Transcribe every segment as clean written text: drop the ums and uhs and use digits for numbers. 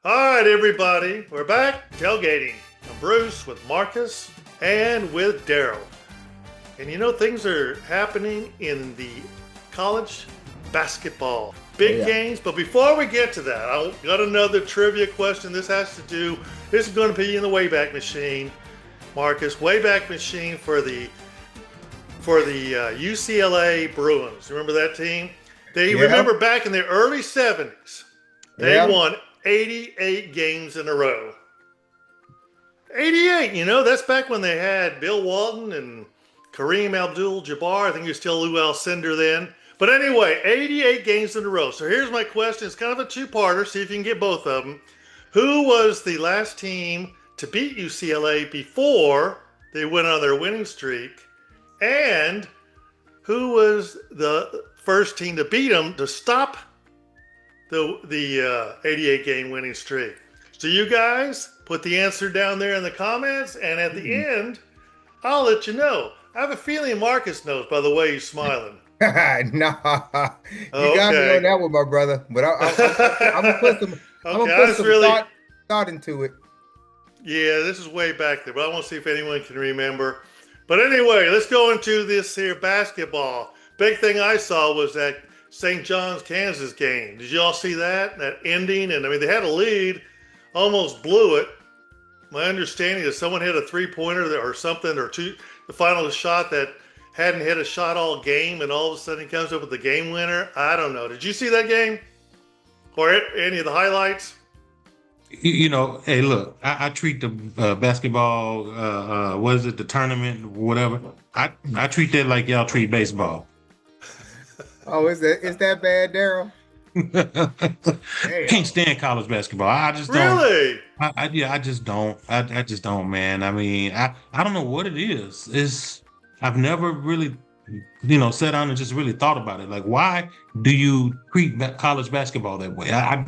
All right, everybody, we're back tailgating. I'm Bruce with Marcus and with Daryl. And you know, things are happening in the college basketball. Big games, but before we get to that, I got another trivia question. This is going to be in the Wayback Machine, Marcus. Wayback Machine for the UCLA Bruins. Remember that team? Remember back in the early 70s, they won 88 games in a row. 88, that's back when they had Bill Walton and Kareem Abdul-Jabbar. I think he was still Lou Alcindor then. But anyway, 88 games in a row. So here's my question. It's kind of a two-parter. See if you can get both of them. Who was the last team to beat UCLA before they went on their winning streak? And who was the first team to beat them to stop the 88-game winning streak? So you guys put the answer down there in the comments, and at the end, I'll let you know. I have a feeling Marcus knows by the way he's smiling. No, you got me on that one, my brother. But I'm gonna put some, thought into it. Yeah, this is way back there, but I want to see if anyone can remember. But anyway, let's go into this here basketball. Big thing I saw was that St. John's, Kansas game. Did you all see that? That ending? And I mean, they had a lead, almost blew it. My understanding is someone hit a three-pointer or something, or the final shot that hadn't hit a shot all game, and all of a sudden he comes up with the game winner. I don't know. Did you see that game? Or any of the highlights? Hey, look, I treat the basketball, the tournament, whatever. I treat that like y'all treat baseball. Oh, is that bad, Daryl? Can't stand college basketball. I just don't. Really? I just don't. I just don't, man. I mean, I don't know what it is. I've never really, sat down and just really thought about it. Like, why do you treat college basketball that way? I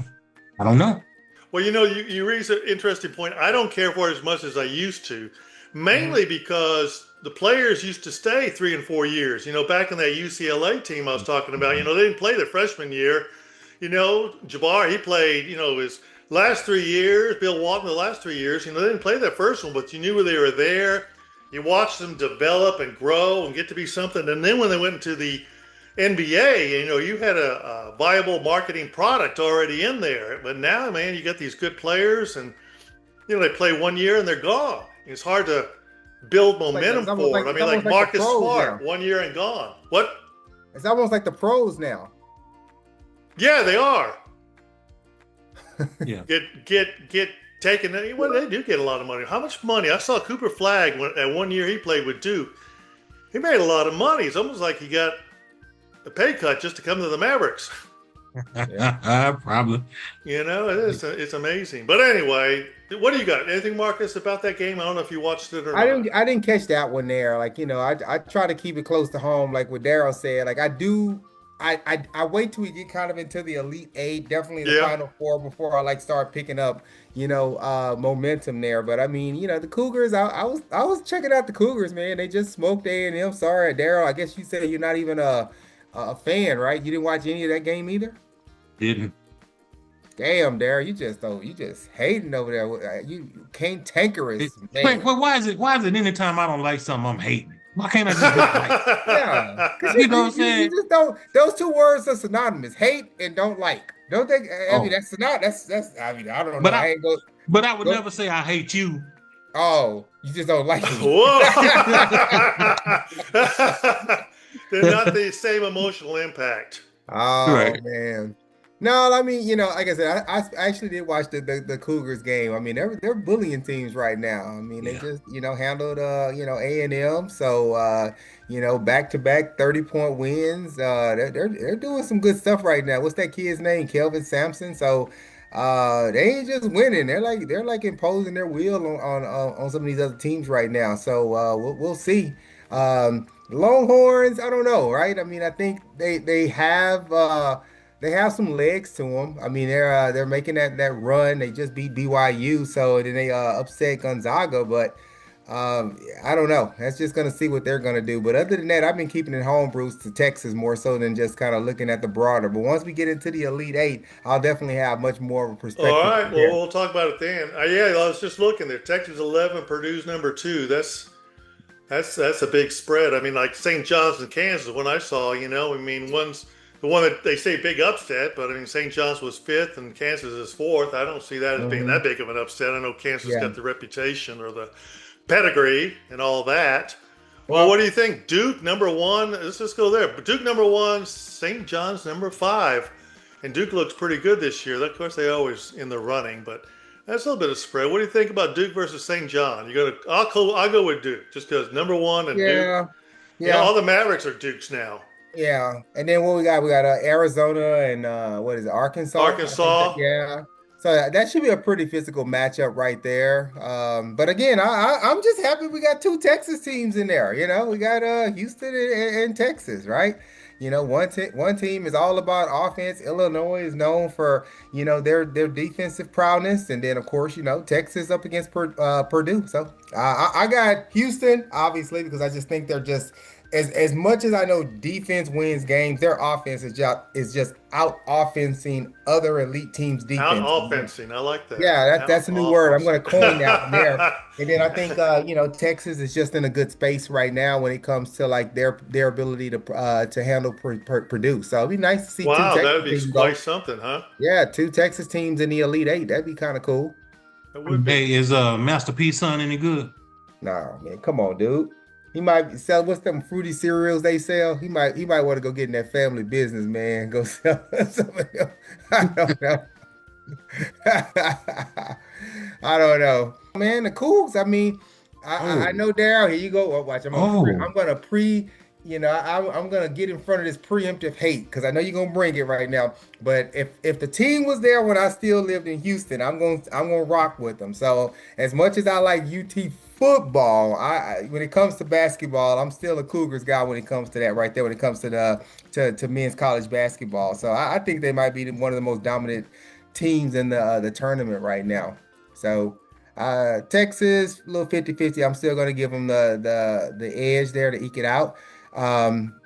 don't know. Well, you raise an interesting point. I don't care for it as much as I used to, mainly because the players used to stay 3 and 4 years. Back in that UCLA team I was talking about, they didn't play their freshman year. Jabbar, he played, his last 3 years. Bill Walton, the last 3 years, they didn't play that first one, but you knew they were there. You watched them develop and grow and get to be something. And then when they went into the NBA, you had a viable marketing product already in there. But now, man, you got these good players, and they play 1 year and they're gone. It's hard to build momentum for it. I mean, like Marcus Smart, 1 year and gone. What? It's almost like the pros now. Yeah, they are. Yeah. Get taken. Well, they do get a lot of money. How much money? I saw Cooper Flagg that 1 year he played with Duke. He made a lot of money. It's almost like he got a pay cut just to come to the Mavericks. Probably. It's amazing. But anyway, what do you got? Anything, Marcus, about that game? I don't know if you watched it or not. I didn't catch that one there. Like, I try to keep it close to home, like what Daryl said. Like I wait till we get kind of into the Elite Eight, definitely the Final Four, before I start picking up, momentum there. But I mean, the Cougars, I was checking out the Cougars, man. They just smoked A&M. Sorry, Daryl. I guess you said you're not even a fan, right? You didn't watch any of that game either? Didn't. Damn, Daryl, you just hating over there. You cantankerous, man. Wait, well, why is it anytime I don't like something, I'm hating? Why can't I just like? Yeah, you know what I'm saying? You just don't. Those two words are synonymous: hate and don't like. Don't they? I mean, that's not. That's. I mean, I don't know. But I would never say I hate you. Oh, you just don't like me. Whoa! They're not the same emotional impact. Oh, right. Man. No, I mean, like I said, I actually did watch the Cougars game. I mean, they're bullying teams right now. I mean, they just handled A&M. So back-to-back 30-point wins. They're doing some good stuff right now. What's that kid's name? Kelvin Sampson. So they ain't just winning. They're like imposing their will on some of these other teams right now. So we'll see. Longhorns, I don't know, right? I mean, I think they have some legs to them. I mean, they're making that run. They just beat BYU, so then they upset Gonzaga. But I don't know. That's just gonna see what they're gonna do. But other than that, I've been keeping it home, Bruce, to Texas more so than just kind of looking at the broader. But once we get into the Elite Eight, I'll definitely have much more of a All perspective right, well, there. we'll talk about it then. Yeah, I was just looking there. Texas 11, Purdue's number 2. That's a big spread. I mean, like St. John's and Kansas, when I saw, I mean, one's the one that they say big upset, but I mean, St. John's was 5th and Kansas is 4th. I don't see that as being Hmm. that big of an upset. I know Kansas Yeah. got the reputation or the pedigree and all that. Well, what Well, do you think? Duke number 1. Let's just go there. Duke number 1, St. John's number 5, and Duke looks pretty good this year. Of course, they always in the running, but that's a little bit of spread. What do you think about Duke versus St. John? You gonna? I'll go with Duke just because number 1 and Duke. yeah, All yeah, the Mavericks are Dukes now. yeah. And then what we got? We got Arizona and what is it? Arkansas. I think that Arkansas. yeah. So that should be a pretty physical matchup right there. But again, I'm just happy we got two Texas teams in there. We got Houston and Texas, right? One team is all about offense. Illinois is known for their defensive prowess, and then of course Texas up against Purdue. So I got Houston obviously because I just think they're just as much as I know defense wins games, their offense is just out offensing other elite teams' Out defense. offensing. I like that. Yeah, Out that's a new word. I'm going to coin that one there. offensing. And then I think Texas is just in a good space right now when it comes to like their ability to handle Purdue. So it'd be nice to see two Wow, that Texas would be teams quite go. something, huh? Yeah, two Texas teams in the Elite Eight. That'd be kind of cool. It would be. Hey, is Master P son any good? Nah, man, come on, dude. He might sell what's them fruity cereals they sell. He might want to go get in that family business, man. Go sell some of them. I don't know. I don't know, man. The Cougs. I mean, I Oh, know Daryl. Here you go. Oh, watch. oh, I'm gonna pre. I'm gonna get in front of this preemptive hate because I know you're gonna bring it right now. But if the team was there when I still lived in Houston, I'm gonna rock with them. So as much as I like UT football, when it comes to basketball, I'm still a Cougars guy when it comes to that right there. When it comes to to men's college basketball, so I think they might be one of the most dominant teams in the tournament right now. So Texas, a little 50-50. I'm still going to give them the edge there to eke it out. Um,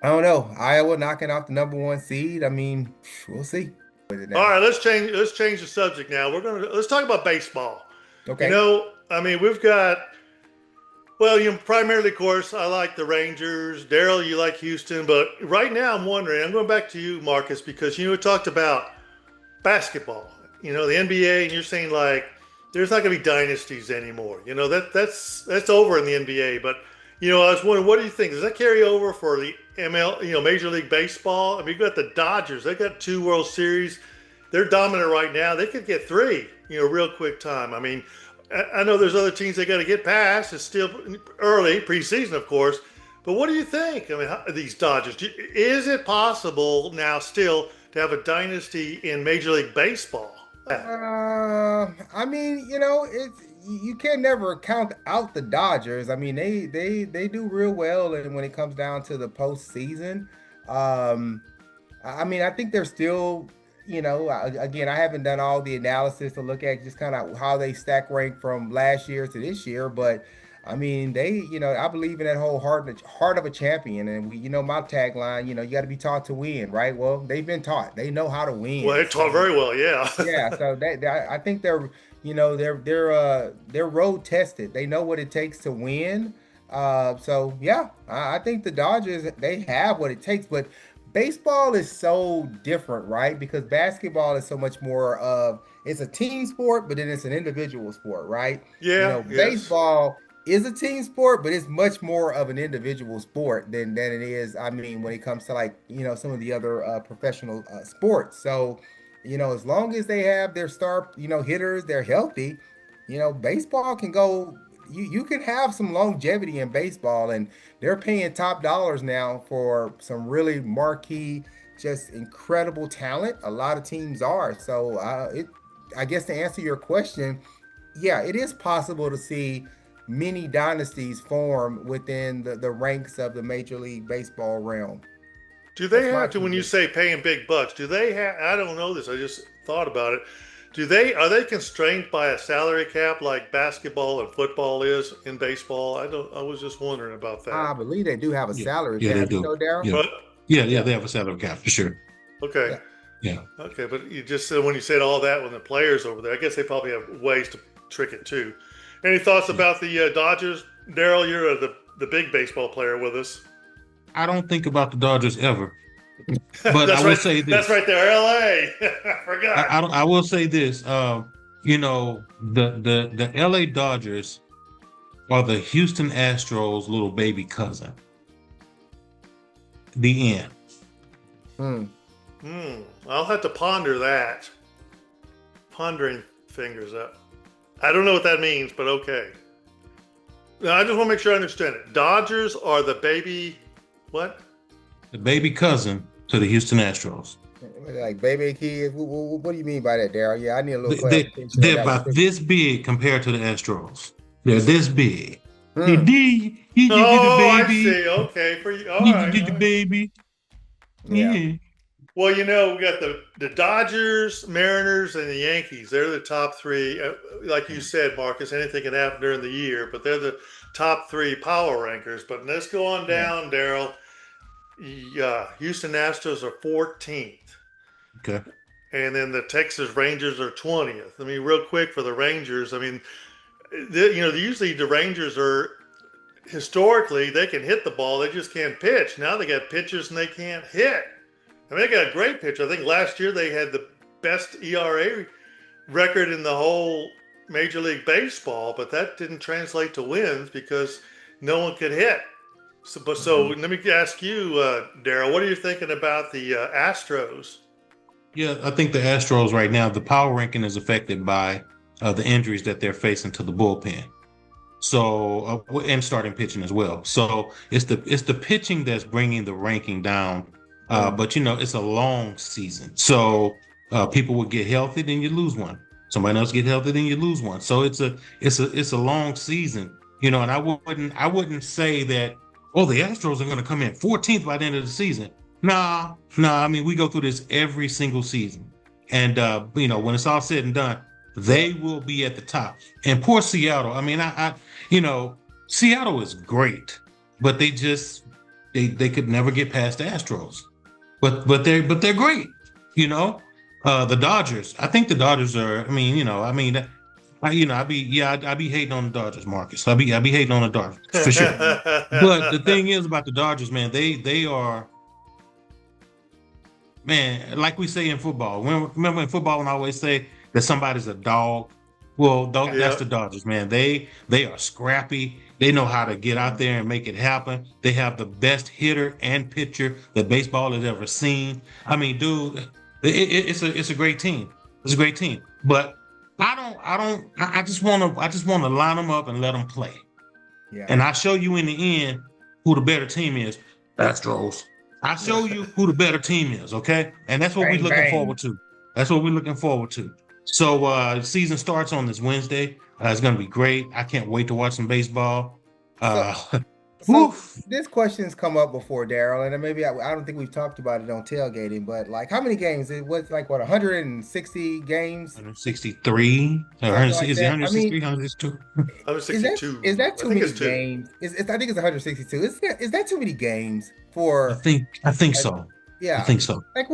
I don't know. Iowa knocking out the number one seed. I mean, we'll see with it All now. right, let's change the subject now. Let's talk about baseball. Okay. I mean, we've got well, primarily, of course, I like the Rangers. Daryl, you like Houston, but right now I'm wondering. I'm going back to you, Marcus, because we talked about basketball. The NBA, and you're saying like there's not going to be dynasties anymore. That's over in the NBA. But I was wondering, what do you think? Does that carry over for the ML? Major League Baseball. I mean, you've got the Dodgers. They got 2 World Series. They're dominant right now. They could get 3. Real quick time. I mean, I know there's other teams they got to get past. It's still early, preseason, of course. But what do you think? I mean, these Dodgers. Is it possible now still to have a dynasty in Major League Baseball? I mean, it's you can never count out the Dodgers. I mean, they do real well, and when it comes down to the postseason, um, I mean, I think they're still, again, I haven't done all the analysis to look at just kind of how they stack rank from last year to this year, but I mean, I believe in that whole heart of a champion, and my tagline, you got to be taught to win, right? Well, they've been taught; they know how to Well, win. they taught So very well, yeah. yeah, so I think they're road tested. They know what it takes to win. So yeah, I think the Dodgers they have what it takes, but baseball is so different, right? Because basketball is so much more of it's a team sport, but then it's an individual sport, right? Yeah, yes. Baseball is a team sport, but it's much more of an individual sport than it is. I mean, when it comes to like some of the other professional sports. So as long as they have their star hitters, they're healthy. Baseball can go. You can have some longevity in baseball, and they're paying top dollars now for some really marquee, just incredible talent. A lot of teams are. So I guess to answer your question, yeah, it is possible to see many dynasties form within the ranks of the Major League Baseball realm. Do they That's my have to, two when you cents. say paying big bucks, do they have, I don't know this, I just thought about it. Are they constrained by a salary cap like basketball and football is in baseball? I was just wondering about I that. believe they do have a Yeah, salary yeah, they cap, do. Daryl? Yeah, But yeah, Yeah, they have a salary cap for sure. okay. yeah. Yeah. Okay, but you just said when you said all that when the players over there, I guess they probably have ways to trick it too. Any thoughts Yeah. about the Dodgers, Daryl? You're the big baseball player with us. I don't think about the Dodgers ever, but I That's will right. say That's this. right there, L.A. I forgot. I will say this. The LA Dodgers are the Houston Astros' little baby cousin. The end. Hmm. I'll have to ponder that. Pondering fingers up. I don't know what that means, but okay. Now, I just want to make sure I understand it. Dodgers are the baby. What? The baby cousin to the Houston Astros. Like baby kids. What do you mean by that, Daryl? Yeah, I need a little They, they, clarification on they're that one about too. this big compared to the Astros. They're this big. You Hmm. did, you get the Oh, I baby. see. Okay, for you. All You right. get the All right. baby. Yeah. Yeah. Well, we got the Dodgers, Mariners, and the Yankees. They're the top three. Like you said, Marcus, anything can happen during the year, but they're the top three power rankers. But let's go on Yeah. down, Daryl. Houston Astros are 14th. Okay. And then the Texas Rangers are 20th. I mean, real quick for the Rangers, I mean, usually the Rangers are historically they can hit the ball, they just can't pitch. Now they got pitchers and they can't hit. I mean, they got a great pitcher. I think last year they had the best ERA record in the whole Major League Baseball, but that didn't translate to wins because no one could hit. So let me ask you, Daryl, what are you thinking about the Astros? Yeah, I think the Astros right now, the power ranking is affected by the injuries that they're facing to the bullpen. So and starting pitching as well. So it's the pitching that's bringing the ranking down. But it's a long season. So people would get healthy, then you lose one. Somebody else get healthy, then you lose one. So it's a long season. And I wouldn't say that, oh, the Astros are going to come in 14th by the end of the season. Nah. I mean, we go through this every single season, and when it's all said and done, they will be at the top. And poor Seattle. I mean, Seattle is great, but they they could never get past the Astros. But they're great. The Dodgers. I think the Dodgers are. I'd be hating on the Dodgers, Marcus. I'd be hating on the Dodgers for sure. But the thing is about the Dodgers, man, they are, man, like we say in football. Remember in football when I always say that somebody's a dog? Well, that's the Dodgers, man. They are scrappy. They know how to get out there and make it happen. They have the best hitter and pitcher that baseball has ever seen. I mean, dude, it's a great team. It's a great team. But I just want to line them up and let them play. Yeah. And I show you in the end who the better team is. Astros. I show you who the better team is, okay? And that's what we're looking forward to. That's what we're looking forward to. So season starts on this Wednesday. It's going to be great. I can't wait to watch some baseball. So this question's come up before, Daryl, and maybe I don't think we've talked about it on tailgating, but like how many games? It was like what 160 games? 163. Is it 163? 162? 162. Is that too many games? I think it's 162. Is that too many games for? I think so. Yeah, I think so. Like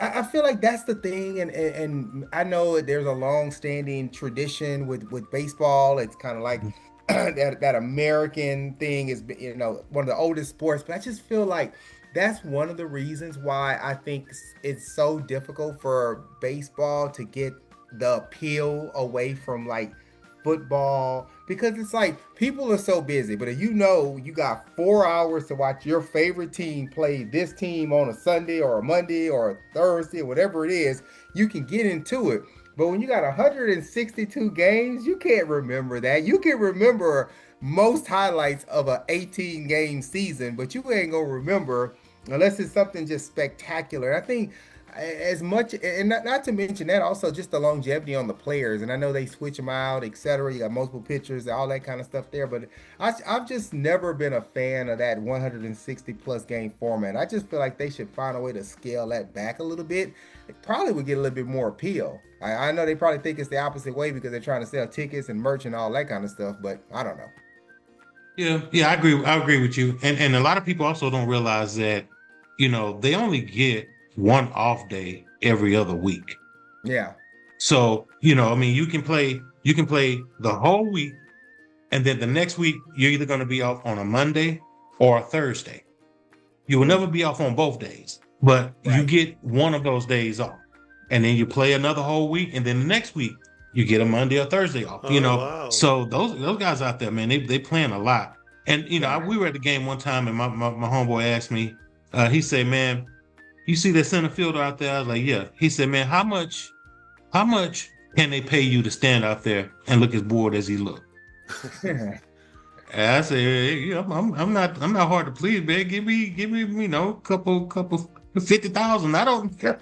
I feel like that's the thing, and I know there's a long-standing tradition with baseball. It's kind of like that American thing is one of the oldest sports, but I just feel like that's one of the reasons why I think it's so difficult for baseball to get the appeal away from like football, because it's like people are so busy, but if you got 4 hours to watch your favorite team play this team on a Sunday or a Monday or a Thursday or whatever it is, you can get into it. But when you got 162 games, you can't remember that. You can remember most highlights of an 18-game season, but you ain't gonna remember unless it's something just spectacular. I think as much, and not to mention that, also just the longevity on the players. And I know they switch them out, etc. You got multiple pitchers, all that kind of stuff there. But I've just never been a fan of that 160 plus game format. I just feel like they should find a way to scale that back a little bit. It probably would get a little bit more appeal. I know they probably think it's the opposite way because they're trying to sell tickets and merch and all that kind of stuff. But I don't know. Yeah, I agree with you. And a lot of people also don't realize that, they only get one off day every other week. Yeah. So, I mean, you can play the whole week, and then the next week you're either going to be off on a Monday or a Thursday. You will never be off on both days, but you Right. get one of those days off. And then you play another whole week, and then the next week you get a Monday or Thursday off. Oh, wow. So those guys out there, man, they playing a lot. And we were at the game one time, and my homeboy asked me, he said, "Man, you see that center fielder out there?" I was like, "Yeah." He said, "Man, how much can they pay you to stand out there and look as bored as he looked?" And I said, "Hey, I'm not hard to please, man. Give me, couple 50,000. I don't, I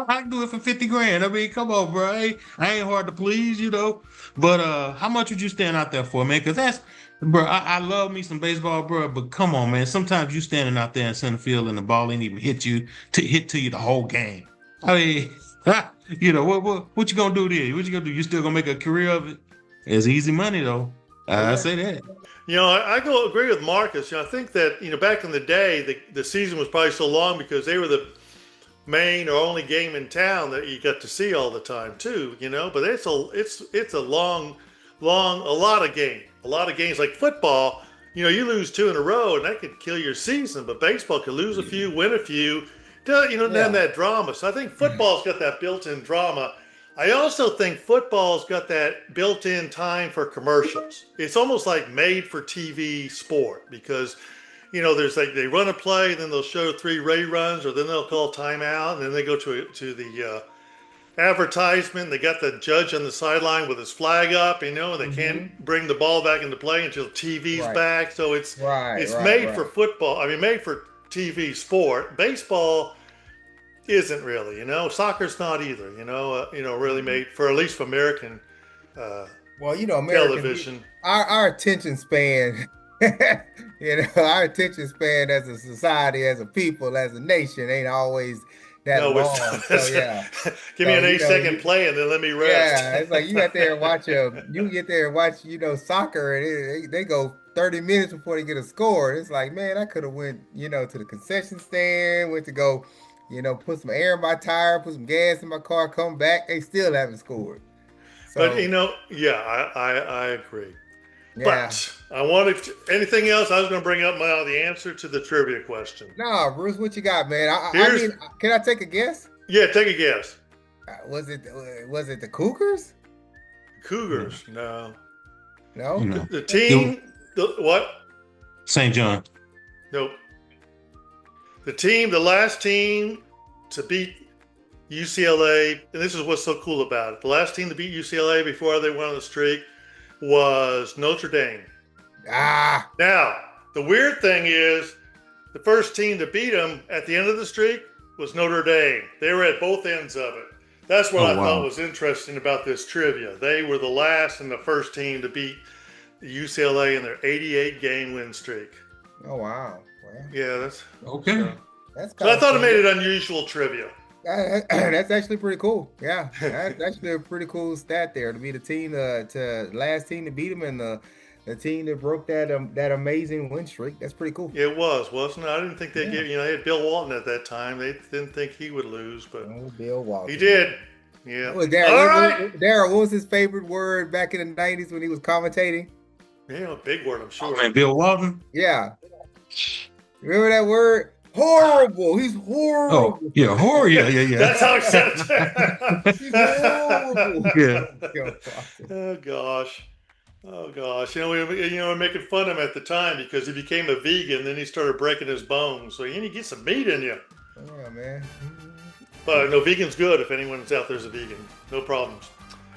can do it for 50 grand. I mean, come on, bro. I ain't hard to please, But how much would you stand out there for, man? Because that's, bro. I love me some baseball, bro. But come on, man. Sometimes you standing out there in center field and the ball ain't even hit you the whole game. I mean, what you gonna do there? What you gonna do? You still gonna make a career of it? It's easy money though. I say that. I go agree with Marcus. I think that back in the day, the season was probably so long because they were the main or only game in town that you got to see all the time too. But it's a long, a lot of games like football. You lose 2 in a row and that could kill your season. But baseball could lose a few, win a few. Doesn't have that drama. So I think football's got that built-in drama. I also think football's got that built-in time for commercials. It's almost like made for TV sport because, there's like they run a play, then they'll show 3 reruns, or then they'll call timeout, and then they go to the advertisement. They got the judge on the sideline with his flag up, and they can't bring the ball back into play until TV's back. So it's made for football. I mean, made for TV sport. Baseball isn't really, soccer's not either, really made for at least for American American television. Our attention span, our attention span as a society, as a people, as a nation ain't always that long. So, yeah. Give me an 8-second play and then let me rest. Yeah, it's like you get there and watch soccer and they go 30 minutes before they get a score. It's like, man, I could have went, to the concession stand, went to go put some air in my tire, put some gas in my car, come back, they still haven't scored. So, but I agree. Yeah. But I wanted anything else? I was going to bring up the answer to the trivia question. No, Bruce, what you got, man? I mean, can I take a guess? Yeah, take a guess. Was it the Cougars? Cougars? No. The team. What? St. John. Nope. The last team to beat UCLA, and this is what's so cool about it. The last team to beat UCLA before they went on the streak was Notre Dame. Now, the weird thing is the first team to beat them at the end of the streak was Notre Dame. They were at both ends of it. That's what I thought was interesting about this trivia. They were the last and the first team to beat UCLA in their 88-game win streak. Oh, wow. Yeah, that's okay. So I thought it made it unusual trivia. That's actually pretty cool. Yeah, that's actually a pretty cool stat there to be the team to last team to beat them and the team that broke that amazing win streak. That's pretty cool. It was, wasn't it? I didn't think they gave. They had Bill Walton at that time. They didn't think he would lose, but Bill Walton. He did. Yeah. All right. Darryl, what was his favorite word back in the 90s when he was commentating? Yeah, a big word, I'm sure. Oh, man, Bill Walton. Yeah. Remember that word? Horrible. He's horrible. Oh, yeah, horrible. Yeah. That's how he said it. He's horrible. Yeah. Oh gosh. We were making fun of him at the time because he became a vegan, then he started breaking his bones. So you need to get some meat in you. Yeah, man. But no, vegan's good if anyone's out there's a vegan. No problems.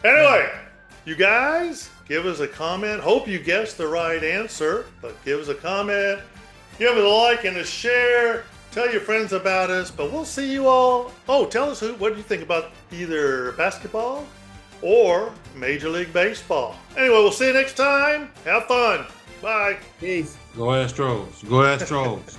Anyway, you guys, give us a comment. Hope you guessed the right answer, but give us a comment. Give us a like and a share. Tell your friends about us, but we'll see you all. Oh, tell us what do you think about either basketball or Major League Baseball. Anyway, we'll see you next time. Have fun. Bye. Peace. Go Astros. Go Astros.